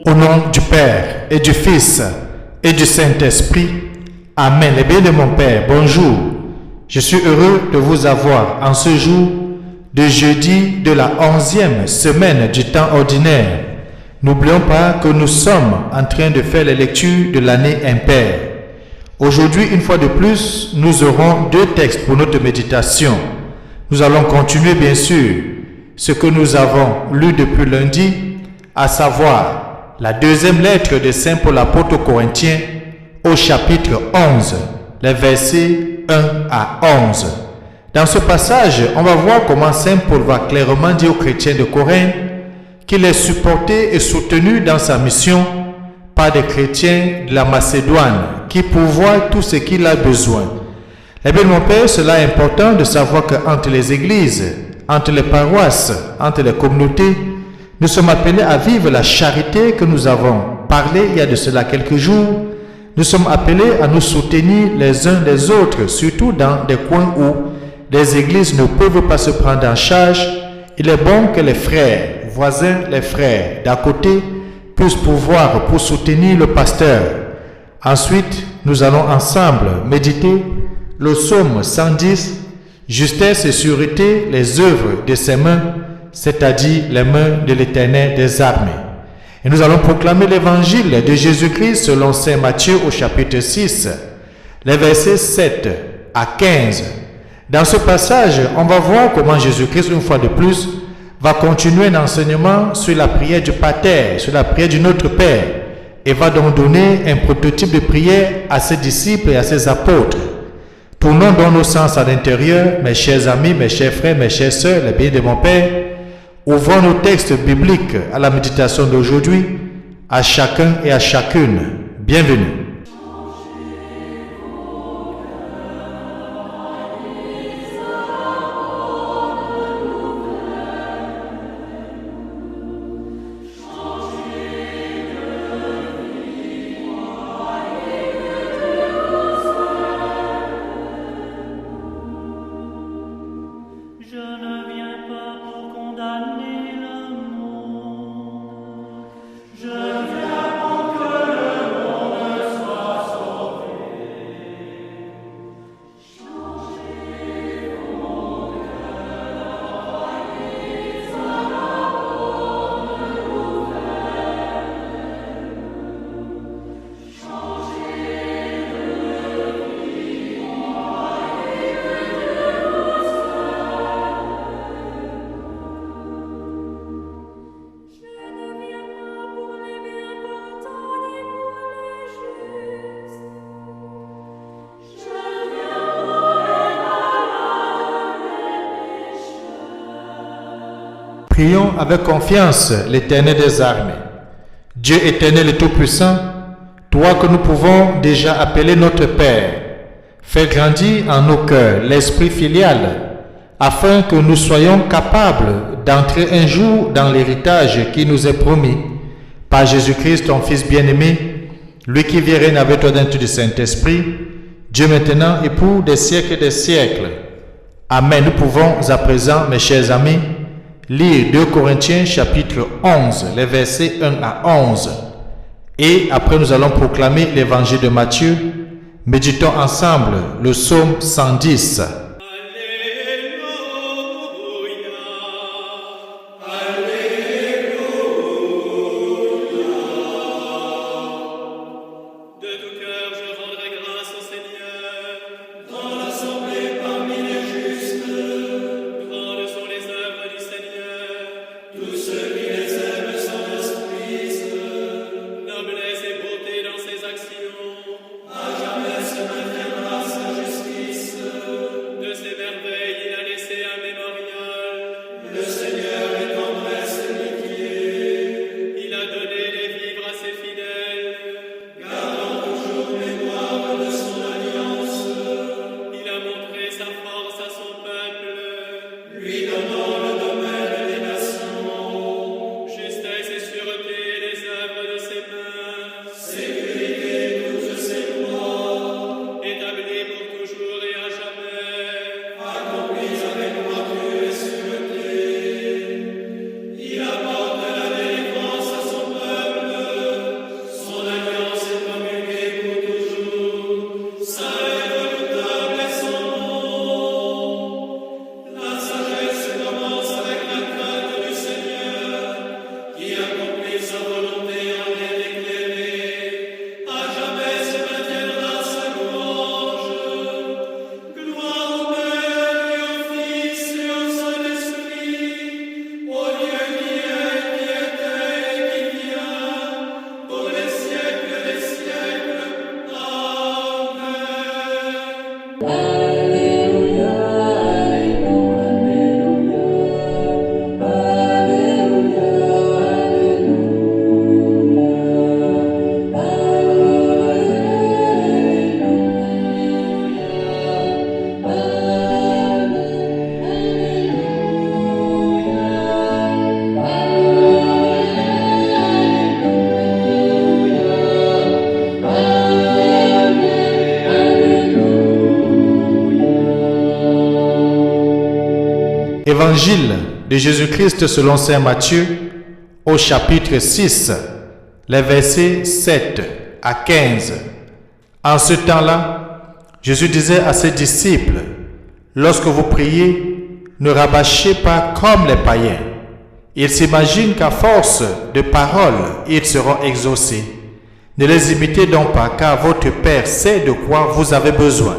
Au nom du Père et du Fils et du Saint-Esprit, Amen. Les bien de mon Père, bonjour. Je suis heureux de vous avoir en ce jour de jeudi de la 11e semaine du temps ordinaire. N'oublions pas que nous sommes en train de faire les lectures de l'année impaire. Aujourd'hui, une fois de plus, nous aurons deux textes pour notre méditation. Nous allons continuer, bien sûr, ce que nous avons lu depuis lundi, à savoir la deuxième lettre de Saint Paul apôtre aux Corinthiens au chapitre 11, les versets 1 à 11. Dans ce passage, on va voir comment Saint Paul va clairement dire aux chrétiens de Corinthe qu'il est supporté et soutenu dans sa mission par des chrétiens de la Macédoine qui pourvoient tout ce qu'il a besoin. Eh bien, mon Père, cela est important de savoir qu'entre les églises, entre les paroisses, entre les communautés, nous sommes appelés à vivre la charité que nous avons parlé il y a de cela quelques jours. Nous sommes appelés à nous soutenir les uns les autres, surtout dans des coins où les églises ne peuvent pas se prendre en charge. Il est bon que les frères, voisins, les frères d'à côté puissent pouvoir pour soutenir le pasteur. Ensuite, nous allons ensemble méditer le psaume 110, justesse et sûreté, les œuvres de ses mains, c'est-à-dire les mains de l'Éternel des armées. Et nous allons proclamer l'évangile de Jésus-Christ selon saint Matthieu au chapitre 6, les versets 7 à 15. Dans ce passage, on va voir comment Jésus-Christ, une fois de plus, va continuer un enseignement sur la prière du Pater, sur la prière du Notre Père, et va donc donner un prototype de prière à ses disciples et à ses apôtres. Tournons dans nos sens à l'intérieur, mes chers amis, mes chers frères, mes chères sœurs, les biens de mon Père. Ouvrons nos textes bibliques à la méditation d'aujourd'hui, à chacun et à chacune. Bienvenue. Prions avec confiance l'Éternel des armées. Dieu éternel et tout-puissant, toi que nous pouvons déjà appeler notre Père, fais grandir en nos cœurs l'esprit filial, afin que nous soyons capables d'entrer un jour dans l'héritage qui nous est promis par Jésus-Christ, ton Fils bien-aimé, lui qui vit et règne avec toi dans tout du Saint-Esprit, Dieu maintenant et pour des siècles et des siècles. Amen. Nous pouvons à présent, mes chers amis, lire 2 Corinthiens chapitre 11, les versets 1 à 11. Et après nous allons proclamer l'évangile de Matthieu. Méditons ensemble le psaume 110. À jamais se maintiendra sa justice. Évangile de Jésus-Christ selon saint Matthieu, au chapitre 6, les versets 7 à 15. En ce temps-là, Jésus disait à ses disciples, « Lorsque vous priez, ne rabâchez pas comme les païens. Ils s'imaginent qu'à force de paroles, ils seront exaucés. Ne les imitez donc pas, car votre Père sait de quoi vous avez besoin,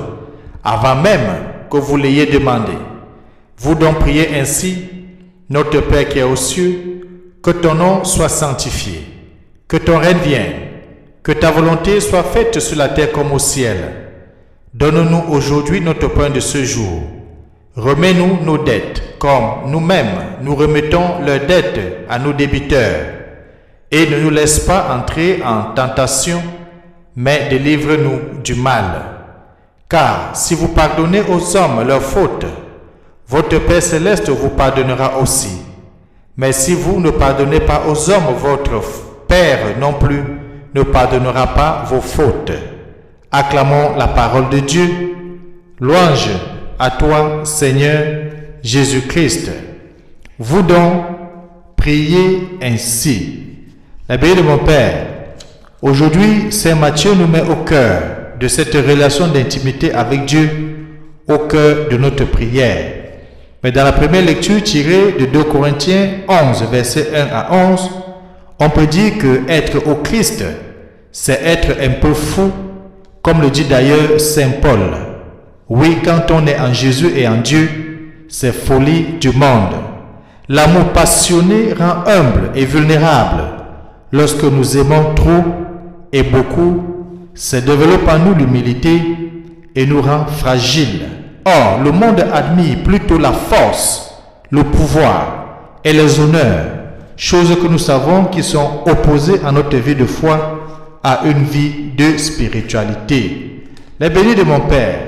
avant même que vous l'ayez demandé. Vous donc priez ainsi, notre Père qui est aux cieux, que ton nom soit sanctifié, que ton règne vienne, que ta volonté soit faite sur la terre comme au ciel. Donne-nous aujourd'hui notre pain de ce jour. Remets-nous nos dettes, comme nous-mêmes nous remettons leurs dettes à nos débiteurs. Et ne nous laisse pas entrer en tentation, mais délivre-nous du mal. Car si vous pardonnez aux hommes leurs fautes, votre Père céleste vous pardonnera aussi. Mais si vous ne pardonnez pas aux hommes, votre Père non plus ne pardonnera pas vos fautes. Acclamons la parole de Dieu. Louange à toi, Seigneur Jésus-Christ. Vous donc, priez ainsi. La bénie de mon Père, aujourd'hui, saint Matthieu nous met au cœur de cette relation d'intimité avec Dieu, au cœur de notre prière. Mais dans la première lecture tirée de 2 Corinthiens 11, versets 1 à 11, on peut dire que être au Christ, c'est être un peu fou, comme le dit d'ailleurs saint Paul. Oui, quand on est en Jésus et en Dieu, c'est folie du monde. L'amour passionné rend humble et vulnérable. Lorsque nous aimons trop et beaucoup, ça développe en nous l'humilité et nous rend fragiles. Or, le monde admire plutôt la force, le pouvoir et les honneurs, choses que nous savons qui sont opposées à notre vie de foi, à une vie de spiritualité. Les bénis de mon Père,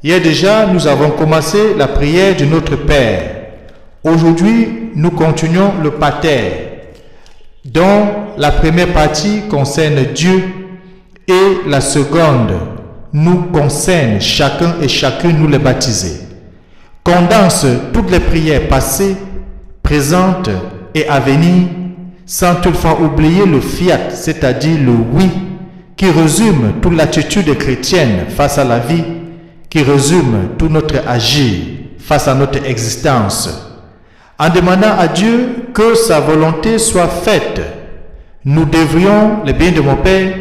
hier déjà nous avons commencé la prière de notre Père. Aujourd'hui, nous continuons le Pater, dont la première partie concerne Dieu et la seconde nous concerne chacun et chacune, nous les baptisés. Condense toutes les prières passées, présentes et à venir, sans toutefois oublier le fiat, c'est-à-dire le oui, qui résume toute l'attitude chrétienne face à la vie, qui résume tout notre agir face à notre existence. En demandant à Dieu que sa volonté soit faite, nous devrions, les biens de mon Père,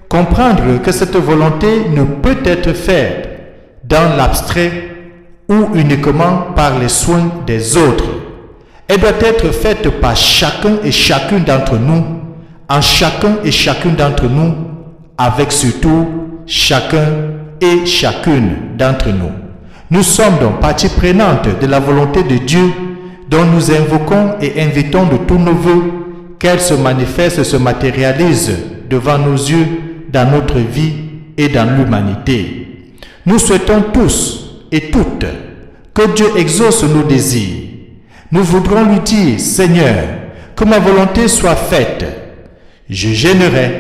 comprendre que cette volonté ne peut être faite dans l'abstrait ou uniquement par les soins des autres. Elle doit être faite par chacun et chacune d'entre nous, en chacun et chacune d'entre nous, avec surtout chacun et chacune d'entre nous. Nous sommes donc partie prenante de la volonté de Dieu dont nous invoquons et invitons de tous nos voeux qu'elle se manifeste et se matérialise devant nos yeux dans notre vie et dans l'humanité. Nous souhaitons tous et toutes que Dieu exauce nos désirs. Nous voudrons lui dire, Seigneur, que ma volonté soit faite. Je gênerai,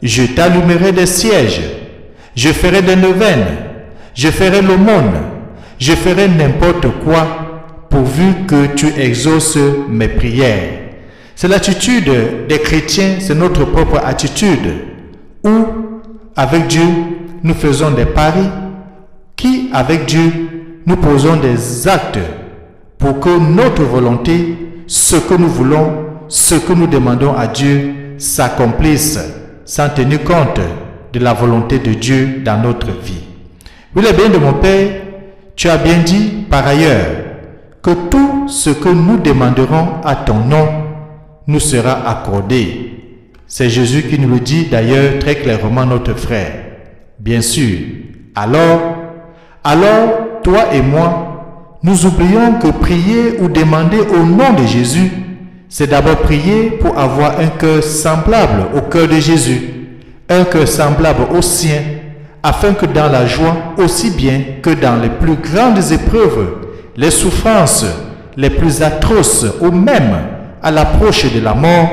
je t'allumerai des sièges, je ferai des neuvaines, je ferai l'aumône, je ferai n'importe quoi pourvu que tu exauces mes prières. C'est l'attitude des chrétiens, c'est notre propre attitude, où avec Dieu nous faisons des paris, qui avec Dieu nous posons des actes pour que notre volonté, ce que nous voulons, ce que nous demandons à Dieu s'accomplisse sans tenir compte de la volonté de Dieu dans notre vie. Oui, les biens de mon Père, tu as bien dit par ailleurs que tout ce que nous demanderons à ton nom nous sera accordé. C'est Jésus qui nous le dit d'ailleurs très clairement, notre frère. Bien sûr. Alors, toi et moi, nous oublions que prier ou demander au nom de Jésus, c'est d'abord prier pour avoir un cœur semblable au cœur de Jésus, un cœur semblable au sien, afin que dans la joie, aussi bien que dans les plus grandes épreuves, les souffrances les plus atroces ou même à l'approche de la mort,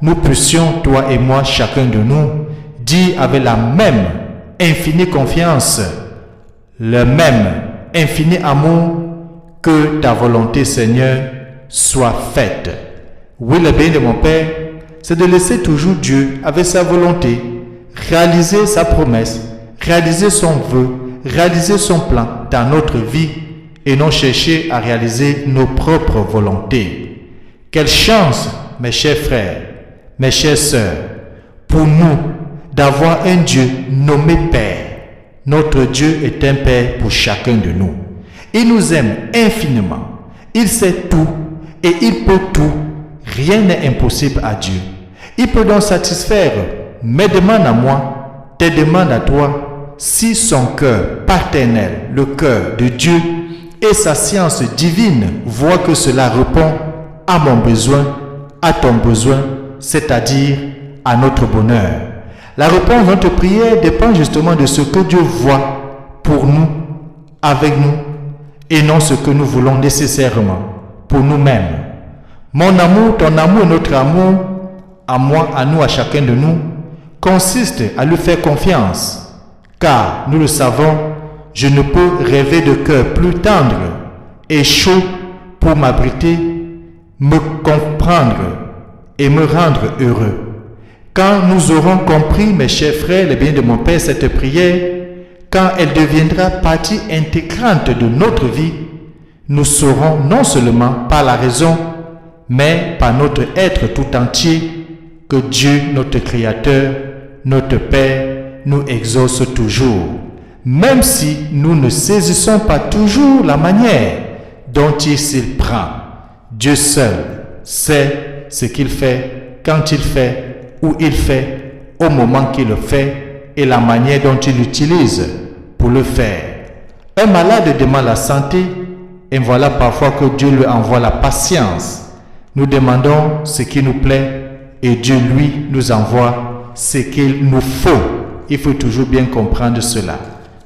nous puissions, toi et moi, chacun de nous, dire avec la même infinie confiance, le même infini amour que ta volonté, Seigneur, soit faite. Oui, le bien de mon Père, c'est de laisser toujours Dieu avec sa volonté, réaliser sa promesse, réaliser son vœu, réaliser son plan dans notre vie et non chercher à réaliser nos propres volontés. Quelle chance, mes chers frères, mes chères sœurs, pour nous d'avoir un Dieu nommé Père. Notre Dieu est un Père pour chacun de nous. Il nous aime infiniment. Il sait tout et il peut tout. Rien n'est impossible à Dieu. Il peut donc satisfaire mes demandes à moi, tes demandes à toi, si son cœur paternel, le cœur de Dieu et sa science divine voient que cela répond à mon besoin, à ton besoin, c'est-à-dire à notre bonheur. La réponse de notre prière dépend justement de ce que Dieu voit pour nous, avec nous, et non ce que nous voulons nécessairement pour nous-mêmes. Mon amour, ton amour et notre amour, à moi, à nous, à chacun de nous, consiste à lui faire confiance. Car, nous le savons, je ne peux rêver de cœur plus tendre et chaud pour m'abriter, me comprendre et me rendre heureux. Quand nous aurons compris, mes chers frères, le bien de mon Père, cette prière, quand elle deviendra partie intégrante de notre vie, nous saurons non seulement par la raison, mais par notre être tout entier, que Dieu, notre Créateur, notre Père, nous exauce toujours. Même si nous ne saisissons pas toujours la manière dont il s'y prend. Dieu seul sait ce qu'il fait, quand il fait, où il fait, au moment qu'il le fait et la manière dont il l'utilise pour le faire. Un malade demande la santé et voilà parfois que Dieu lui envoie la patience. Nous demandons ce qui nous plaît et Dieu lui nous envoie ce qu'il nous faut. Il faut toujours bien comprendre cela.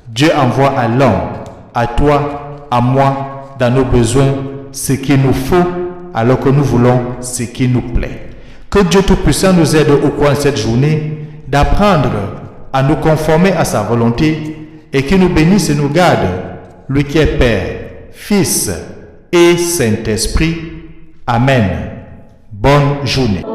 Dieu envoie à l'homme, à toi, à moi, dans nos besoins, ce qu'il nous faut alors que nous voulons ce qui nous plaît. Que Dieu Tout-Puissant nous aide au cours de cette journée d'apprendre à nous conformer à sa volonté et qu'il nous bénisse et nous garde, lui qui est Père, Fils et Saint-Esprit. Amen. Bonne journée.